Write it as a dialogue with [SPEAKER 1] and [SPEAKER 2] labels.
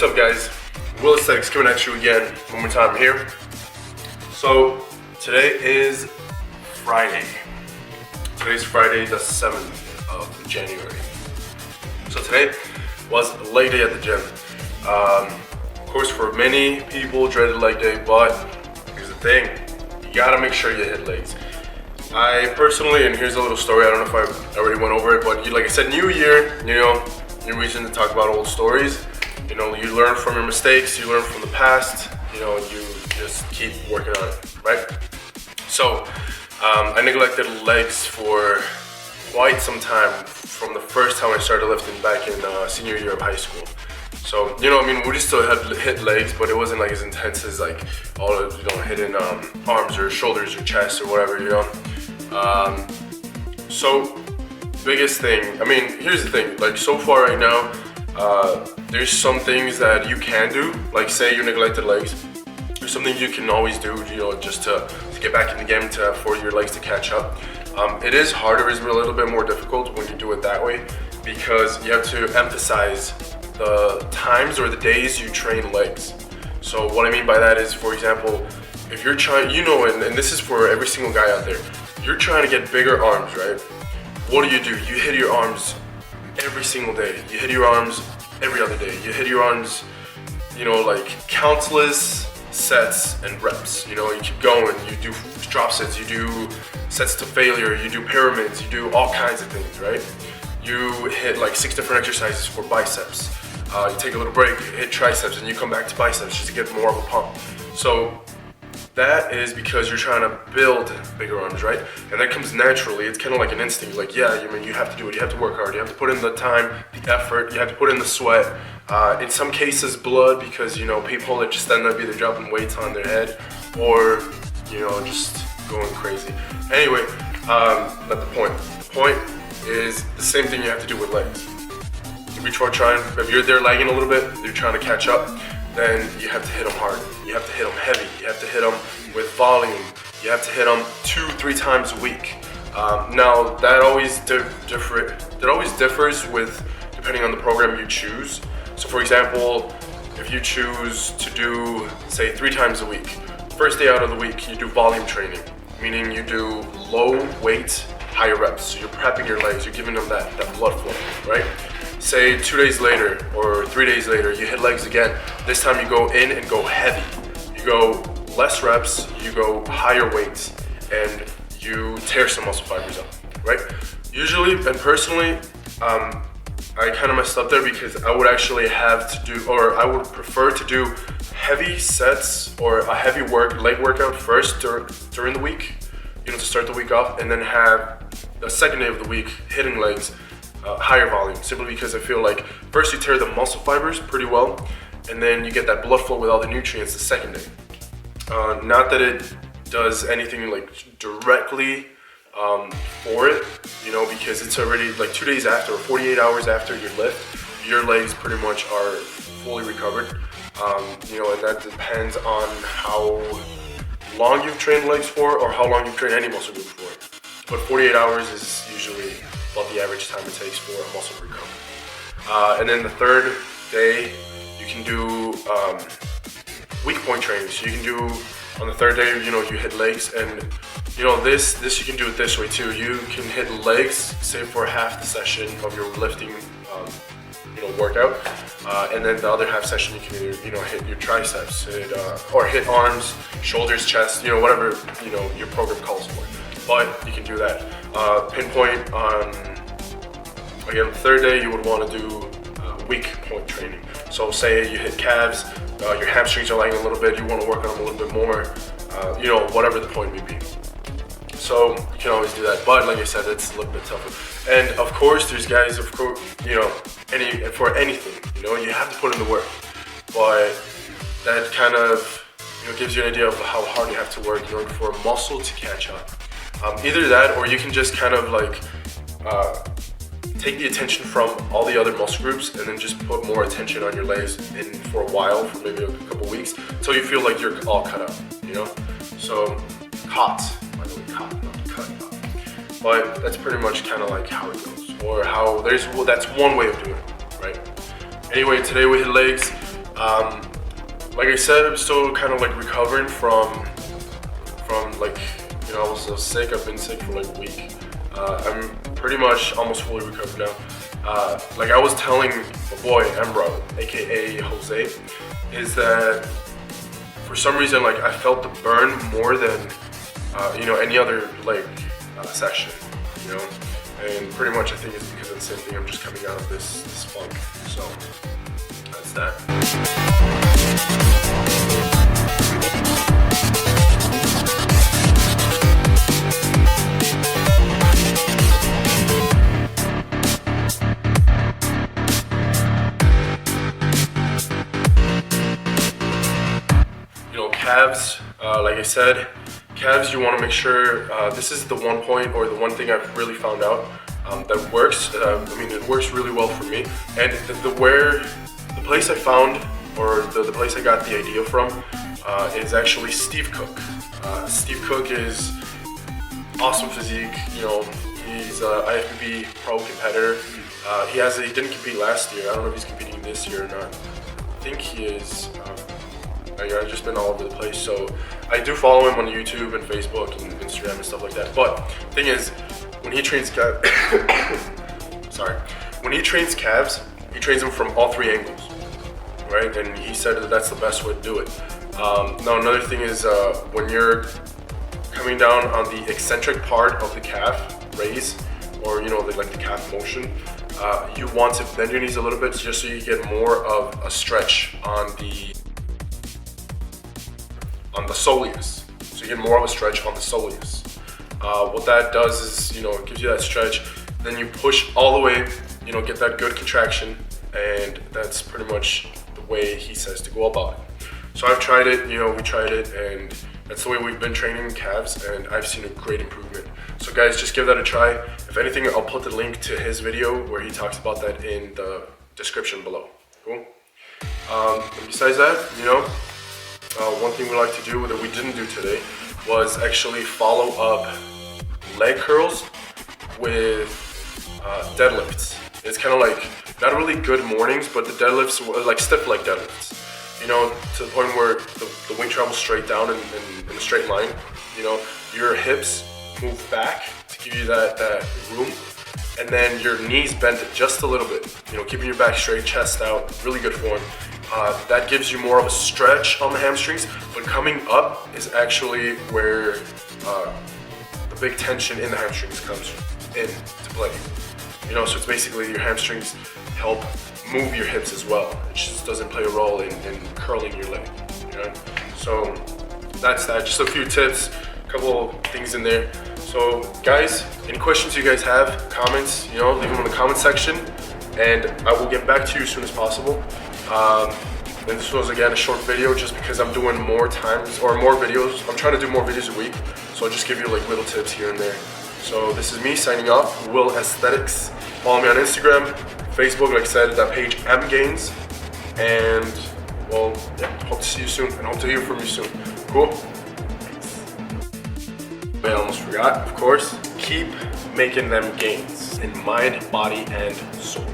[SPEAKER 1] up, guys? Will Aesthetics coming at you again one more time here. So today is Friday. Today's Friday, the 7th of January. So today was leg day at the gym. Of course, for many people, dreaded leg day, but here's the thing: you gotta make sure you hit legs. I personally, and here's a little story. I don't know if I already went over it, but like I said, new year, new reason to talk about old stories. You learn from your mistakes, you learn from the past, you just keep working on it, right? So, I neglected legs for quite some time, from the first time I started lifting back in senior year of high school. So, we still had hit legs, but it wasn't like as intense as like all of, hitting arms or shoulders or chest or whatever, So, biggest thing, here's the thing, like so far right now, there's some things that you can do, like say you neglected legs. There's something you can always do, just to get back in the game, for your legs to catch up. It is harder, it's a little bit more difficult when you do it that way, because you have to emphasize the times or the days you train legs. So what I mean by that is, for example, if you're trying, and this is for every single guy out there, you're trying to get bigger arms, right? What do? You hit your arms every single day. You hit your arms every other day. You hit your arms, like countless sets and reps. You keep going, you do drop sets, you do sets to failure, you do pyramids, you do all kinds of things, right? You hit like 6 different exercises for biceps. You take a little break, you hit triceps, and you come back to biceps just to get more of a pump. So that is because you're trying to build bigger arms, right? And that comes naturally. It's kind of like an instinct. Like, yeah, you have to do it. You have to work hard. You have to put in the time, the effort. You have to put in the sweat. In some cases, blood, because, people that just end up either dropping weights on their head or, just going crazy. Anyway, not the point. The point is the same thing you have to do with legs. If you're there lagging a little bit, you're trying to catch up, then you have to hit them hard. You have to hit them heavy. You have to hit them with volume. You have to hit them 2-3 times a week. Now that always differs with depending on the program you choose. So for example, if you choose to do, say, 3 times a week, first day out of the week, you do volume training, meaning you do low weight, higher reps. So you're prepping your legs, you're giving them that blood flow, right? Say 2 days later or 3 days later, you hit legs again. This time you go in and go heavy. You go less reps, you go higher weights, and you tear some muscle fibers up, right? Usually, and personally, I kind of messed up there because I would actually I would prefer to do heavy sets or a heavy leg workout first during the week, to start the week off, and then have the second day of the week hitting legs, higher volume, simply because I feel like first you tear the muscle fibers pretty well, and then you get that blood flow with all the nutrients the second day. Not that it does anything like directly for it, because it's already like 2 days after or 48 hours after your lift, your legs pretty much are fully recovered. And that depends on how long you've trained legs for or how long you've trained any muscle group for. But 48 hours is usually about the average time it takes for a muscle recovery. And then the third day, you can do weak point training. So you can do, on the third day, you hit legs, and this you can do it this way too. You can hit legs, say for half the session of your lifting, workout, and then the other half session you can either, hit your triceps, or hit arms, shoulders, chest, whatever, your program calls for. But you can do that. Pinpoint on, again, the third day you would want to do weak point training. So say you hit calves, your hamstrings are lagging a little bit, you want to work on them a little bit more, whatever the point may be. So you can always do that, but like I said, it's a little bit tougher. And of course, there's guys, for anything, you have to put in the work. But that kind of, gives you an idea of how hard you have to work in order for a muscle to catch up. Either that, or you can just kind of like take the attention from all the other muscle groups and then just put more attention on your legs in for a while, for maybe a couple weeks, until you feel like you're all cut up, So caught, by the way, caught, not cut up. But that's pretty much kind of like how it goes, or how that's one way of doing it, right? Anyway, today we hit legs. Like I said, I'm still kind of like recovering from like, you know, I was sick. I've been sick for like a week. I'm pretty much almost fully recovered now. Like I was telling my boy Embro, aka Jose, is that for some reason like I felt the burn more than you know, any other like session, you know, and pretty much I think it's because of the same thing. I'm just coming out of this funk, so that's that. Calves, like I said, calves, you want to make sure, this is the one point or the one thing I've really found out that works. I mean, it works really well for me. And the place I found, or the place I got the idea from, is actually Steve Cook. Steve Cook is awesome physique. You know, he's an IFBB pro competitor. He didn't compete last year. I don't know if he's competing this year or not. I think he is. I've just been all over the place, so I do follow him on YouTube and Facebook and Instagram and stuff like that. But thing is, when he trains when he trains calves, he trains them from all three angles, right? And he said that that's the best way to do it. Now another thing is when you're coming down on the eccentric part of the calf raise, or you know, like the calf motion, you want to bend your knees a little bit just so you get more of a stretch on the soleus. So you get more of a stretch on the soleus. What that does is, you know, it gives you that stretch. Then you push all the way, you know, get that good contraction, and that's pretty much the way he says to go about it. So I've tried it, you know, we tried it, and that's the way we've been training calves, and I've seen a great improvement. So guys, just give that a try. If anything, I'll put the link to his video where he talks about that in the description below. Cool? And besides that, you know, one thing we like to do that we didn't do today was actually follow up leg curls with deadlifts. It's kind of like not really good mornings, but the deadlifts were like stiff leg deadlifts. You know, to the point where the weight travels straight down in a straight line. You know, your hips move back to give you that room, and then your knees bend just a little bit. You know, keeping your back straight, chest out, really good form. That gives you more of a stretch on the hamstrings, but coming up is actually where the big tension in the hamstrings comes into play. You know, so it's basically your hamstrings help move your hips as well. It just doesn't play a role in curling your leg, you know? So that's that, just a few tips, a couple things in there. So guys, any questions you guys have, comments, you know, leave them in the comment section, and I will get back to you as soon as possible. And this was again a short video just because I'm doing more videos. I'm trying to do more videos a week, so I'll just give you like little tips here and there. So this is me signing off, Will Aesthetics. Follow me on Instagram, Facebook, like I said, that page MGains. And well, yeah, hope to see you soon and hope to hear from you soon. Cool? I almost forgot, of course, keep making them gains in mind, body, and soul.